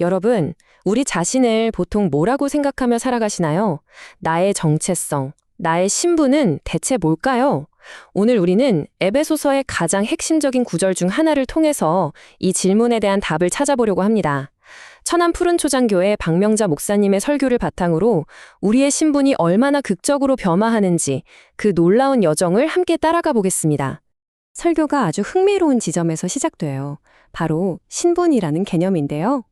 여러분, 우리 자신을 보통 뭐라고 생각하며 살아가시나요? 나의 정체성, 나의 신분은 대체 뭘까요? 오늘 우리는 에베소서의 가장 핵심적인 구절 중 하나를 통해서 이 질문에 대한 답을 찾아보려고 합니다. 천안 푸른초장교회 박명자 목사님의 설교를 바탕으로 우리의 신분이 얼마나 극적으로 변화하는지 그 놀라운 여정을 함께 따라가 보겠습니다. 설교가 아주 흥미로운 지점에서 시작돼요. 바로 신분이라는 개념인데요.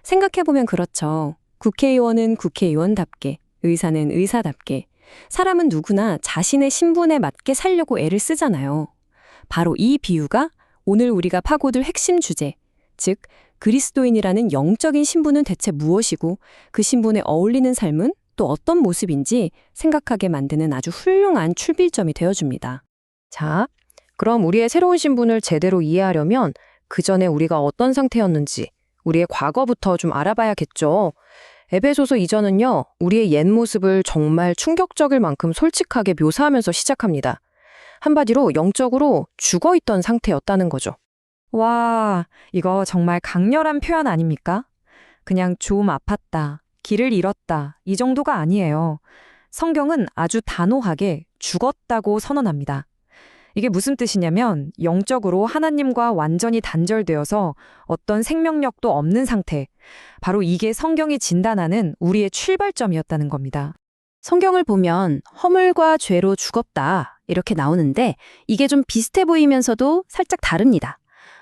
생각해보면 그렇죠. 국회의원은 국회의원답게, 의사는 의사답게, 사람은 누구나 자신의 신분에 맞게 살려고 애를 쓰잖아요. 바로 이 비유가 오늘 우리가 파고들 핵심 주제, 즉 그리스도인이라는 영적인 신분은 대체 무엇이고 그 신분에 어울리는 삶은 또 어떤 모습인지 생각하게 만드는 아주 훌륭한 출발점이 되어줍니다. 자, 그럼 우리의 새로운 신분을 제대로 이해하려면 그 전에 우리가 어떤 상태였는지 우리의 과거부터 좀 알아봐야겠죠. 에베소서 2전은요, 우리의 옛 모습을 정말 충격적일 만큼 솔직하게 묘사하면서 시작합니다. 한마디로 영적으로 죽어있던 상태였다는 거죠. 와, 이거 정말 강렬한 표현 아닙니까? 그냥 좀 아팠다, 길을 잃었다, 이 정도가 아니에요. 성경은 아주 단호하게 죽었다고 선언합니다. 이게 무슨 뜻이냐면 영적으로 하나님과 완전히 단절되어서 어떤 생명력도 없는 상태. 바로 이게 성경이 진단하는 우리의 출발점이었다는 겁니다. 성경을 보면 허물과 죄로 죽었다 이렇게 나오는데 이게 좀 비슷해 보이면서도 살짝 다릅니다.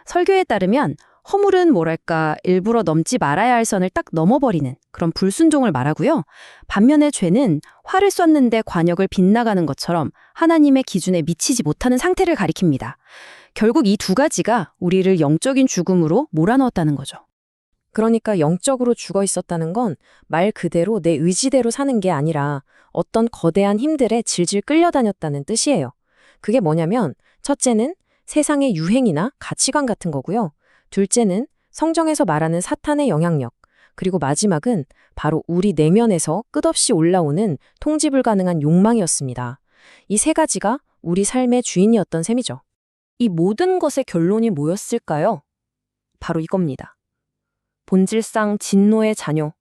설교에 따르면 허물은 뭐랄까 일부러 넘지 말아야 할 선을 딱 넘어버리는 그런 불순종을 말하고요. 반면에 죄는 화를 쐈는데 관역을 빗나가는 것처럼 하나님의 기준에 미치지 못하는 상태를 가리킵니다. 결국 이 두 가지가 우리를 영적인 죽음으로 몰아넣었다는 거죠. 그러니까 영적으로 죽어 있었다는 건 말 그대로 내 의지대로 사는 게 아니라 어떤 거대한 힘들에 질질 끌려다녔다는 뜻이에요. 그게 뭐냐면 첫째는 세상의 유행이나 가치관 같은 거고요. 둘째는 성경에서 말하는 사탄의 영향력, 그리고 마지막은 바로 우리 내면에서 끝없이 올라오는 통지 불가능한 욕망이었습니다. 이 세 가지가 우리 삶의 주인이었던 셈이죠. 이 모든 것의 결론이 뭐였을까요? 바로 이겁니다. 본질상 진노의 자녀.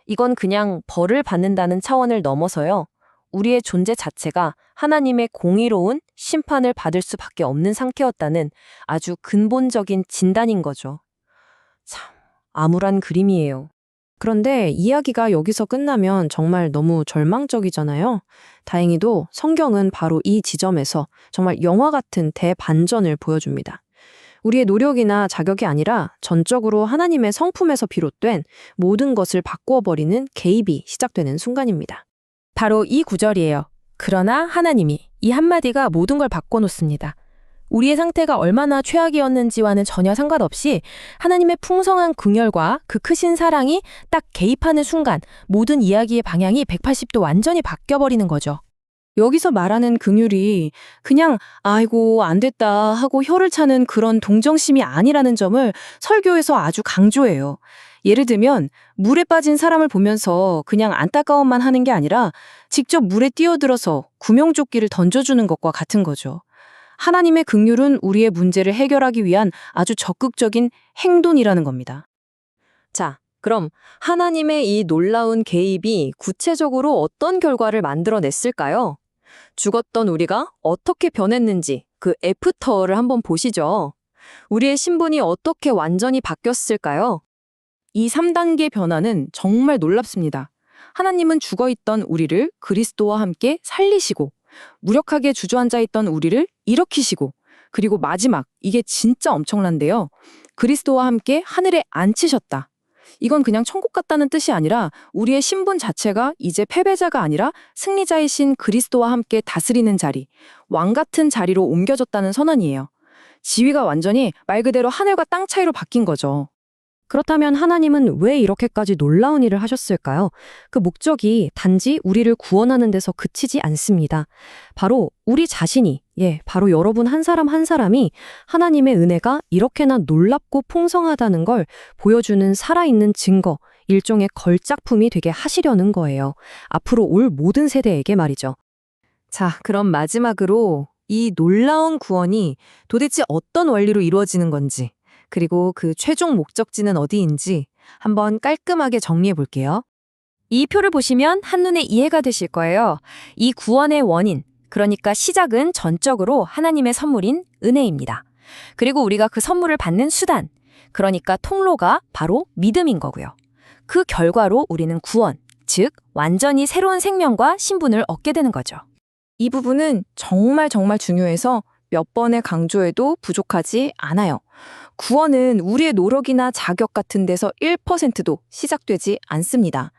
이건 그냥 벌을 받는다는 차원을 넘어서요. 우리의 존재 자체가 하나님의 공의로운 심판을 받을 수밖에 없는 상태였다는 아주 근본적인 진단인 거죠. 참, 암울한 그림이에요. 그런데 이야기가 여기서 끝나면 정말 너무 절망적이잖아요. 다행히도 성경은 바로 이 지점에서 정말 영화 같은 대반전을 보여줍니다. 우리의 노력이나 자격이 아니라 전적으로 하나님의 성품에서 비롯된 모든 것을 바꾸어버리는 개입이 시작되는 순간입니다. 바로 이 구절이에요. 그러나 하나님이 이 한마디가 모든 걸 바꿔놓습니다. 우리의 상태가 얼마나 최악이었는지와는 전혀 상관없이 하나님의 풍성한 긍휼과 그 크신 사랑이 딱 개입하는 순간 모든 이야기의 방향이 180도 완전히 바뀌어버리는 거죠. 여기서 말하는 긍휼이 그냥 아이고 안 됐다 하고 혀를 차는 그런 동정심이 아니라는 점을 설교에서 아주 강조해요. 예를 들면 물에 빠진 사람을 보면서 그냥 안타까움만 하는 게 아니라 직접 물에 뛰어들어서 구명조끼를 던져주는 것과 같은 거죠. 하나님의 긍휼은 우리의 문제를 해결하기 위한 아주 적극적인 행동이라는 겁니다. 자, 그럼 하나님의 이 놀라운 개입이 구체적으로 어떤 결과를 만들어냈을까요? 죽었던 우리가 어떻게 변했는지 그 애프터를 한번 보시죠. 우리의 신분이 어떻게 완전히 바뀌었을까요? 이 3단계 변화는 정말 놀랍습니다. 하나님은 죽어있던 우리를 그리스도와 함께 살리시고 무력하게 주저앉아 있던 우리를 일으키시고 그리고 마지막, 이게 진짜 엄청난데요. 그리스도와 함께 하늘에 앉히셨다. 이건 그냥 천국 같다는 뜻이 아니라 우리의 신분 자체가 이제 패배자가 아니라 승리자이신 그리스도와 함께 다스리는 자리, 왕 같은 자리로 옮겨졌다는 선언이에요. 지위가 완전히 말 그대로 하늘과 땅 차이로 바뀐 거죠. 그렇다면 하나님은 왜 이렇게까지 놀라운 일을 하셨을까요? 그 목적이 단지 우리를 구원하는 데서 그치지 않습니다. 바로 우리 자신이, 바로 여러분 한 사람 한 사람이 하나님의 은혜가 이렇게나 놀랍고 풍성하다는 걸 보여주는 살아있는 증거, 일종의 걸작품이 되게 하시려는 거예요. 앞으로 올 모든 세대에게 말이죠. 자, 그럼 마지막으로 이 놀라운 구원이 도대체 어떤 원리로 이루어지는 건지, 그리고 그 최종 목적지는 어디인지 한번 깔끔하게 정리해 볼게요. 이 표를 보시면 한눈에 이해가 되실 거예요. 이 구원의 원인, 그러니까 시작은 전적으로 하나님의 선물인 은혜입니다. 그리고 우리가 그 선물을 받는 수단, 그러니까 통로가 바로 믿음인 거고요. 그 결과로 우리는 구원, 즉 완전히 새로운 생명과 신분을 얻게 되는 거죠. 이 부분은 정말 중요해서 몇 번의 강조해도 부족하지 않아요. 구원은 우리의 노력이나 자격 같은 데서 1%도 시작되지 않습니다.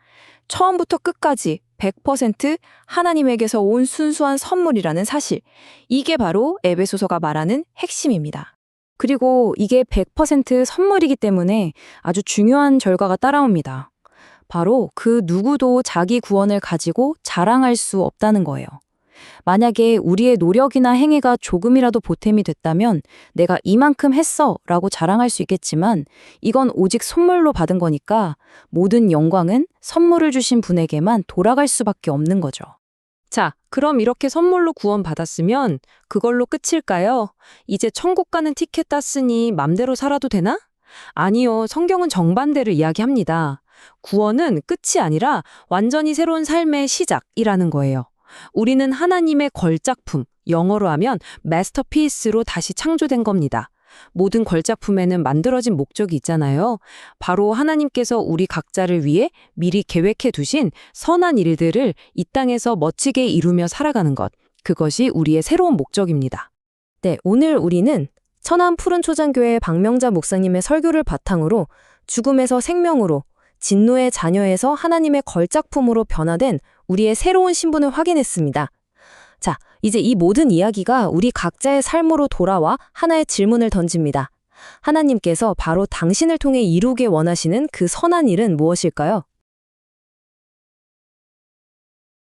처음부터 끝까지 100% 하나님에게서 온 순수한 선물이라는 사실. 이게 바로 에베소서가 말하는 핵심입니다. 그리고 이게 100% 선물이기 때문에 아주 중요한 결과가 따라옵니다. 바로 그 누구도 자기 구원을 가지고 자랑할 수 없다는 거예요. 만약에 우리의 노력이나 행위가 조금이라도 보탬이 됐다면 내가 이만큼 했어 라고 자랑할 수 있겠지만 이건 오직 선물로 받은 거니까 모든 영광은 선물을 주신 분에게만 돌아갈 수밖에 없는 거죠. 자, 그럼 이렇게 선물로 구원받았으면 그걸로 끝일까요? 이제 천국 가는 티켓 땄으니 맘대로 살아도 되나? 아니요, 성경은 정반대를 이야기합니다. 구원은 끝이 아니라 완전히 새로운 삶의 시작이라는 거예요. 우리는 하나님의 걸작품, 영어로 하면 마스터피스로 다시 창조된 겁니다. 모든 걸작품에는 만들어진 목적이 있잖아요. 바로 하나님께서 우리 각자를 위해 미리 계획해 두신 선한 일들을 이 땅에서 멋지게 이루며 살아가는 것. 그것이 우리의 새로운 목적입니다. 네, 오늘 우리는 천안 푸른초장교회 박명자 목사님의 설교를 바탕으로 죽음에서 생명으로, 진노의 자녀에서 하나님의 걸작품으로 변화된 우리의 새로운 신분을 확인했습니다. 자, 이제 이 모든 이야기가 우리 각자의 삶으로 돌아와 하나의 질문을 던집니다. 하나님께서 바로 당신을 통해 이루게 원하시는 그 선한 일은 무엇일까요?